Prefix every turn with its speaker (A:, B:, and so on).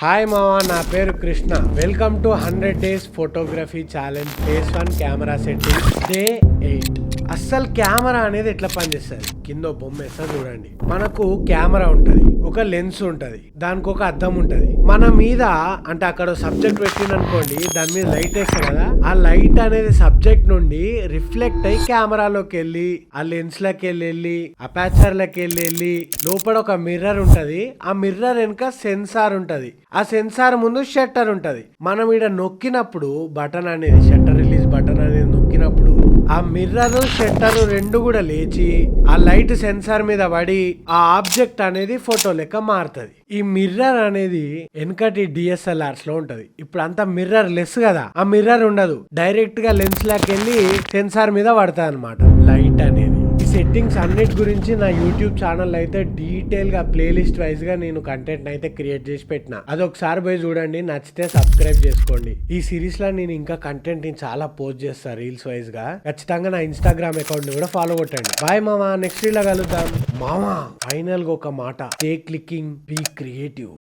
A: Hi మావా, నా పేరు Krishna. Welcome to 100 days photography challenge face 1 camera setting day 8. అస్సలు కెమెరా అనేది ఎట్లా పనిచేస్తుంది కింద బొమ్మ వేస్తా చూడండి. మనకు కెమెరా ఉంటది, ఒక లెన్స్ ఉంటది, దానికి ఒక అద్దం ఉంటది. మన మీద అంటే అక్కడ సబ్జెక్ట్ పెట్టిననుకోండి, దాని మీద లైట్ వేస్తాం కదా, ఆ లైట్ అనేది సబ్జెక్ట్ నుండి రిఫ్లెక్ట్ అయ్యి కెమెరాలోకి వెళ్ళి ఆ లెన్స్ లకి వెళ్ళి అపాచర్ లకి వెళ్ళి లోపల ఒక మిర్రర్ ఉంటది. ఆ మిర్రర్ వెనుక సెన్సార్ ఉంటది. ఆ సెన్సార్ ముందు షట్టర్ ఉంటది. మనం ఇక్కడ నొక్కినప్పుడు బటన్ అనేది షట్టర్ రిలీజ్ బటన్ అనేది నొక్కినప్పుడు ఆ మిర్రర్ షట్టర్ రెండు కూడా లేచి ఆ లైట్ సెన్సార్ మీద పడి ఆ ఆబ్జెక్ట్ అనేది ఫోటో లెక్క మారుతుంది. ఈ మిర్రర్ అనేది వెనకటి డిఎస్ఎల్ఆర్స్ లో ఉంటది. ఇప్పుడు అంతా మిర్రర్ లెస్ కదా, ఆ మిర్రర్ ఉండదు, డైరెక్ట్ గా లెన్స్ లాకి వెళ్ళి సెన్సార్ మీద పడతాయి అనమాట లైట్ అనేది. ఈ సెట్టింగ్స్ అన్నిటి గురించి నా యూట్యూబ్ ఛానల్ అయితే డీటెయిల్ గా ప్లేలిస్ట్ వైజ్ గా నేను కంటెంట్ అయితే క్రియేట్ చేసి పెట్టిన. అది ఒకసారి పోయి చూడండి, నచ్చితే సబ్స్క్రైబ్ చేసుకోండి. ఈ సిరీస్ లో నేను ఇంకా కంటెంట్ ని చాలా పోస్ట్ చేస్తా రీల్స్ వైజ్ గా. ఖచ్చితంగా నా ఇన్స్టాగ్రామ్ అకౌంట్ ని కూడా ఫాలో కొట్టండి. బాయ్ మామా, నెక్స్ట్ రీల్ కలుద్దాం. మామా ఫైనల్ గా ఒక మాట, స్టే క్లికింగ్, బీ క్రియేటివ్.